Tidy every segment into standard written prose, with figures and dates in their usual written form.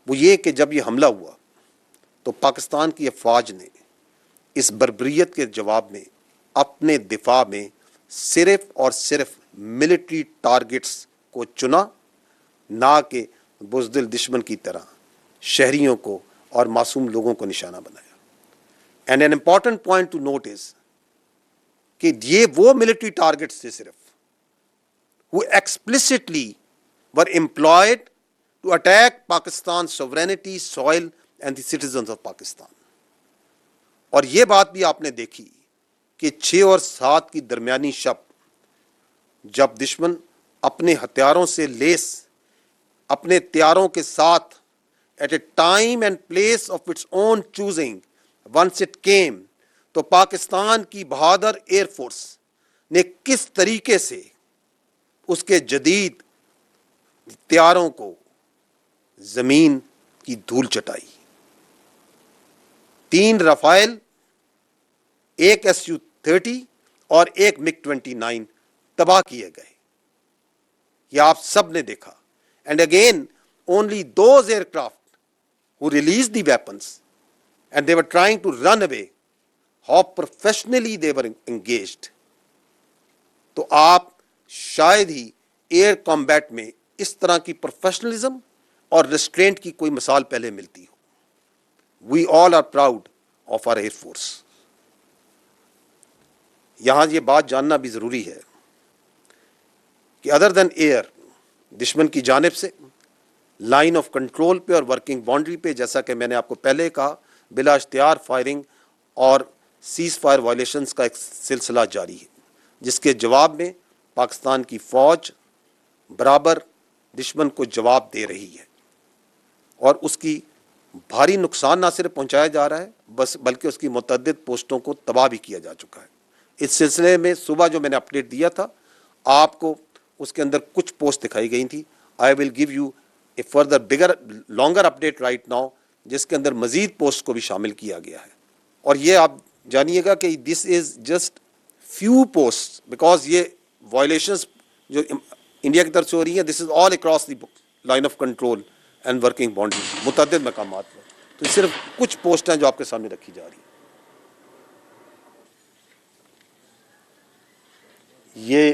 وہ یہ کہ جب یہ حملہ ہوا تو پاکستان کی افواج نے اس بربریت کے جواب میں اپنے دفاع میں صرف اور صرف ملٹری ٹارگٹس کو چنا، نہ کہ بزدل دشمن کی طرح شہریوں کو اور معصوم لوگوں کو نشانہ بنایا۔ And an important point to note is کہ یہ وہ ملٹری ٹارگٹس تھے صرف who explicitly were employed to attack Pakistan's sovereignty, soil and the citizens of Pakistan۔ اور یہ بات بھی آپ نے دیکھی کہ 6 اور 7 کی درمیانی شب جب دشمن اپنے ہتھیاروں سے لیس اپنے تیاروں کے ساتھ at a time and place of its own choosing once it came، تو پاکستان کی بہادر ایئر فورس نے کس طریقے سے اس کے جدید تیاروں کو زمین کی دھول چٹائی۔ 3 رافائل، 1 Su-30 اور 1 MiG-29 تباہ کیے گئے، یہ آپ سب نے دیکھا۔ And again only those aircraft who released the weapons and they were trying to run away, how professionally they were engaged۔ تو آپ شاید ہی ایئر کمبیٹ میں اس طرح کی پروفیشنلزم اور ریسٹرینٹ کی کوئی مثال پہلے ملتی ہو۔ We all are proud of our air force. یہاں یہ بات جاننا بھی ضروری ہے کہ ادر دین ایئر، دشمن کی جانب سے لائن آف کنٹرول پہ اور ورکنگ باؤنڈری پہ، جیسا کہ میں نے آپ کو پہلے کہا، بلا اشتہار فائرنگ اور سیز فائر وائلیشنز کا ایک سلسلہ جاری ہے، جس کے جواب میں پاکستان کی فوج برابر دشمن کو جواب دے رہی ہے، اور اس کی بھاری نقصان نہ صرف پہنچایا جا رہا ہے بلکہ اس کی متعدد پوسٹوں کو تباہ بھی کیا جا چکا ہے۔ اس سلسلے میں صبح جو میں نے اپڈیٹ دیا تھا آپ کو، اس کے اندر کچھ پوسٹ دکھائی گئی تھی۔ I will give you a further bigger longer update right now, جس کے اندر مزید پوسٹ کو بھی شامل کیا گیا ہے۔ اور یہ آپ جانیے گا کہ this is just few post, because یہ وائلیشنز جو انڈیا کی طرف سے ہو رہی ہیں، this is all across the line of control and working boundary, متعدد مقامات پر۔ تو یہ صرف کچھ پوسٹ ہیں جو آپ کے سامنے رکھی جا رہی ہیں۔ یہ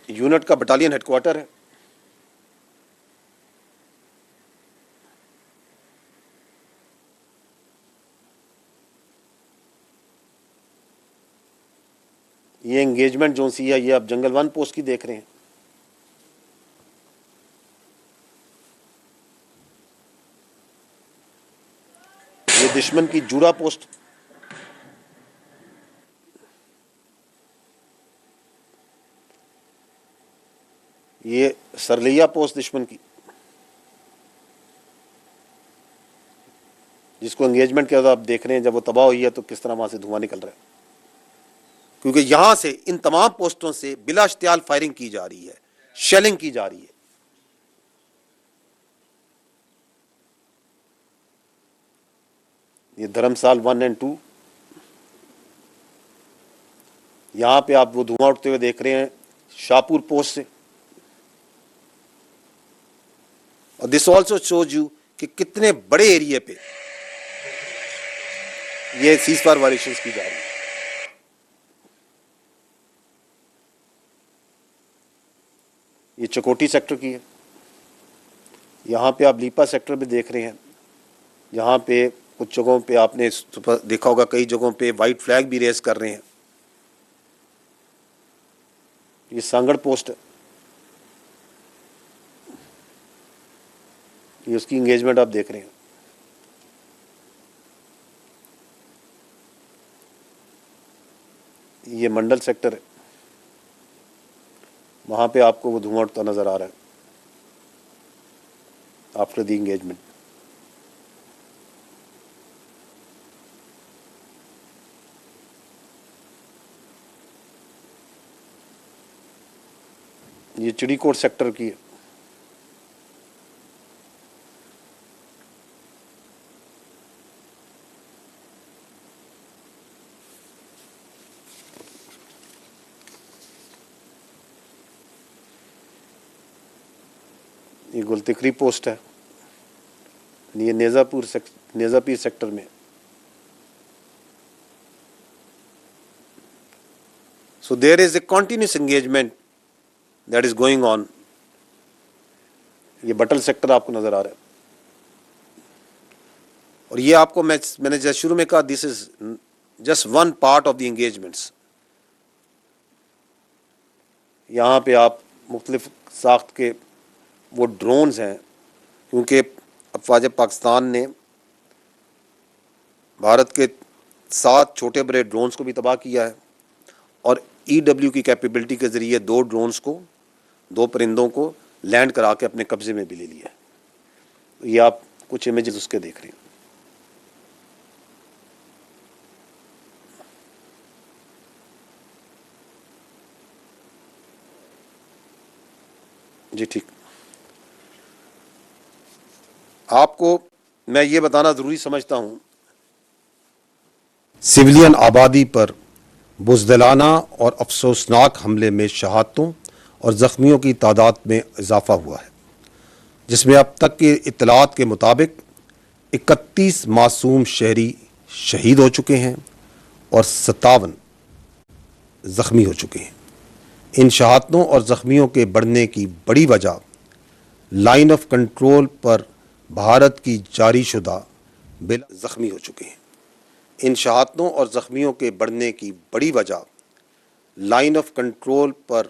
یونٹ کا بٹالین ہیڈ کوارٹر ہے۔ یہ انگیجمنٹ جو سی ہے، یہ آپ جنگل 1 پوسٹ کی دیکھ رہے ہیں۔ یہ دشمن کی جورا پوسٹ، یہ سرلیا پوسٹ دشمن کی، جس کو انگیجمنٹ کے بعد آپ دیکھ رہے ہیں جب وہ تباہ ہوئی ہے تو کس طرح وہاں سے دھواں نکل رہا ہے، کیونکہ یہاں سے ان تمام پوسٹوں سے بلا اشتعال فائرنگ کی جا رہی ہے، شیلنگ کی جا رہی ہے۔ یہ دھرمسال 1 اور 2، یہاں پہ آپ وہ دھواں اٹھتے ہوئے دیکھ رہے ہیں شاہپور پوسٹ سے۔ اور دس آلسو شوز یو کہ کتنے بڑے ایریے پہ یہ سیز فائر وائلیشنز کی جا رہی ہے۔ یہ چکوٹی سیکٹر کی ہے، یہاں پہ آپ لیپا سیکٹر میں دیکھ رہے ہیں، یہاں پہ کچھ جگہوں پہ آپ نے دیکھا ہوگا، کئی جگہوں پہ وائٹ فلیگ بھی ریز کر رہے ہیں۔ یہ سانگڑ پوسٹ ہے، یہ اس کی انگیجمنٹ آپ دیکھ رہے ہیں۔ یہ منڈل سیکٹر ہے، وہاں پہ آپ کو وہ دھواں اٹھتا نظر آ رہا ہے آفٹر دی انگیجمنٹ۔ یہ چڑی کوٹ سیکٹر کی ہے، یہ گلتکری پوسٹ ہے، یہ نیزا پیر سیکٹر میں. So there is a continuous engagement that is going on. یہ بٹل سیکٹر آپ کو نظر آ رہا ہے, اور یہ آپ کو میں نے جیسے شروع میں کہا, this is just one part of the engagements. یہاں پہ آپ مختلف ساخت کے وہ ڈرونز ہیں, کیونکہ افواج پاکستان نے بھارت کے 7 چھوٹے بڑے ڈرونز کو بھی تباہ کیا ہے, اور EW کی کیپیبلٹی کے ذریعے 2 ڈرونز کو, 2 پرندوں کو لینڈ کرا کے اپنے قبضے میں بھی لے لیا ہے. یہ آپ کچھ امیجز اس کے دیکھ رہے ہیں. جی ٹھیک. آپ کو میں یہ بتانا ضروری سمجھتا ہوں, سویلین آبادی پر بزدلانہ اور افسوسناک حملے میں شہادتوں اور زخمیوں کی تعداد میں اضافہ ہوا ہے, جس میں اب تک کی اطلاعات کے مطابق 31 معصوم شہری شہید ہو چکے ہیں اور 57 زخمی ہو چکے ہیں. ان شہادتوں اور زخمیوں کے بڑھنے کی بڑی وجہ لائن آف کنٹرول پر بھارت کی جاری شدہ زخمی ہو چکے ہیں. ان شہادتوں اور زخمیوں کے بڑھنے کی بڑی وجہ لائن آف کنٹرول پر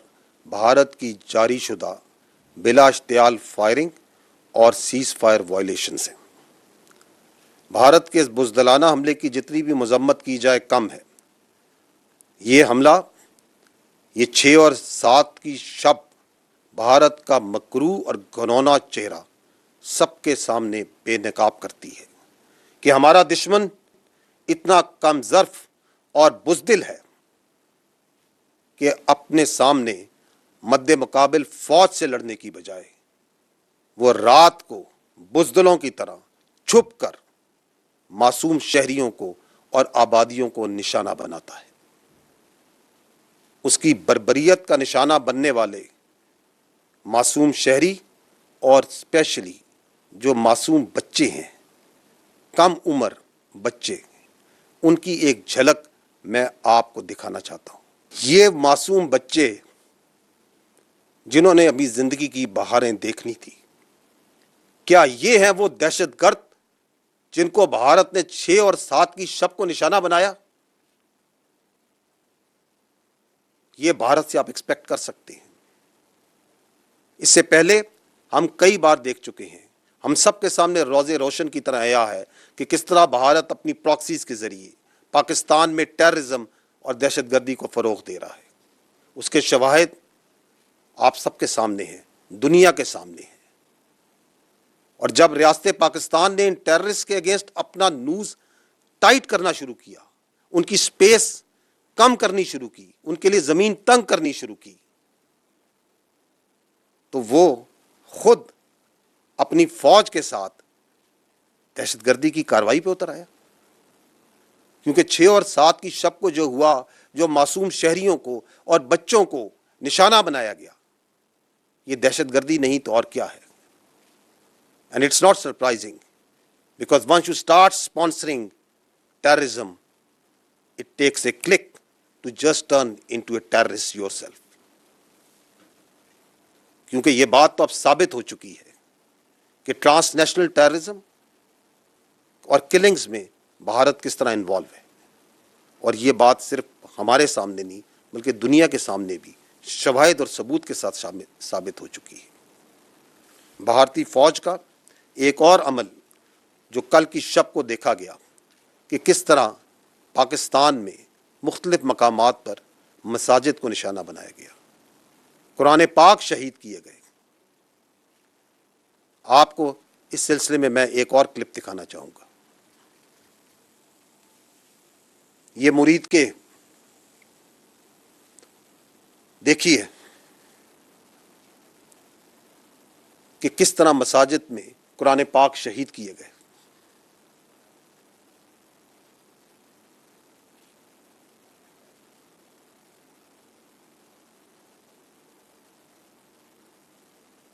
بھارت کی جاری شدہ بلا اشتعال فائرنگ اور سیز فائر وائلیشنز ہیں. بھارت کے اس بزدلانہ حملے کی جتنی بھی مذمت کی جائے کم ہے. یہ حملہ, یہ 6 اور 7 کی شب بھارت کا مکروہ اور گھنونا چہرہ سب کے سامنے بے نقاب کرتی ہے کہ ہمارا دشمن اتنا کم ظرف اور بزدل ہے کہ اپنے سامنے مد مقابل فوج سے لڑنے کی بجائے وہ رات کو بزدلوں کی طرح چھپ کر معصوم شہریوں کو اور آبادیوں کو نشانہ بناتا ہے. اس کی بربریت کا نشانہ بننے والے معصوم شہری اور اسپیشلی جو معصوم بچے ہیں, کم عمر بچے, ان کی ایک جھلک میں آپ کو دکھانا چاہتا ہوں. یہ معصوم بچے جنہوں نے ابھی زندگی کی بہاریں دیکھنی تھی, کیا یہ ہیں وہ دہشت گرد جن کو بھارت نے 6 اور 7 کی شب کو نشانہ بنایا؟ یہ بھارت سے آپ ایکسپیکٹ کر سکتے ہیں. اس سے پہلے ہم کئی بار دیکھ چکے ہیں, ہم سب کے سامنے روز روشن کی طرح آیا ہے کہ کس طرح بھارت اپنی پراکسیز کے ذریعے پاکستان میں ٹیررزم اور دہشت گردی کو فروغ دے رہا ہے. اس کے شواہد آپ سب کے سامنے ہیں, دنیا کے سامنے ہیں. اور جب ریاست پاکستان نے ان ٹیررسٹ کے اگینسٹ اپنا نوز ٹائٹ کرنا شروع کیا, ان کی سپیس کم کرنی شروع کی, ان کے لیے زمین تنگ کرنی شروع کی, تو وہ خود اپنی فوج کے ساتھ دہشت گردی کی کارروائی پہ اتر آیا. کیونکہ 6 اور 7 کی شب کو جو ہوا, جو معصوم شہریوں کو اور بچوں کو نشانہ بنایا گیا, یہ دہشت گردی نہیں تو اور کیا ہے. And it's not surprising, because once you start sponsoring terrorism, it takes a click to just turn into a terrorist yourself. کیونکہ یہ بات تو اب ثابت ہو چکی ہے کہ ٹرانس نیشنل ٹیررزم اور کلنگز میں بھارت کس طرح انوالو ہے. اور یہ بات صرف ہمارے سامنے نہیں بلکہ دنیا کے سامنے بھی شواہد اور ثبوت کے ساتھ ثابت ہو چکی ہے. بھارتی فوج کا ایک اور عمل جو کل کی شب کو دیکھا گیا کہ کس طرح پاکستان میں مختلف مقامات پر مساجد کو نشانہ بنایا گیا, قرآن پاک شہید کیے گئے. آپ کو اس سلسلے میں ایک اور کلپ دکھانا چاہوں گا. یہ مرید کے دیکھیے کہ کس طرح مساجد میں قرآن پاک شہید کیے گئے.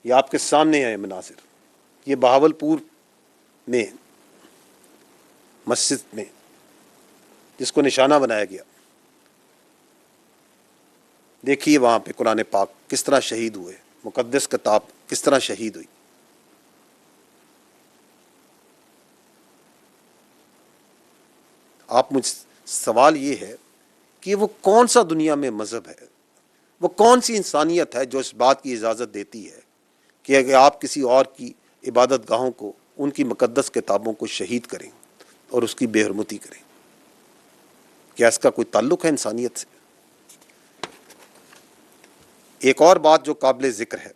یہ آپ کے سامنے ہیں مناظر. یہ بہاولپور میں مسجد میں جس کو نشانہ بنایا گیا، دیکھیے وہاں پہ قرآن پاک کس طرح شہید ہوئے، مقدس کتاب کس طرح شہید ہوئی۔ آپ مجھ سوال یہ ہے کہ وہ کون سا دنیا میں مذہب ہے، وہ کون سی انسانیت ہے جو اس بات کی اجازت دیتی ہے کہ اگر آپ کسی اور کی عبادت گاہوں کو، ان کی مقدس کتابوں کو شہید کریں اور اس کی بے حرمتی کریں؟ کیا اس کا کوئی تعلق ہے انسانیت سے؟ ایک اور بات جو قابل ذکر ہے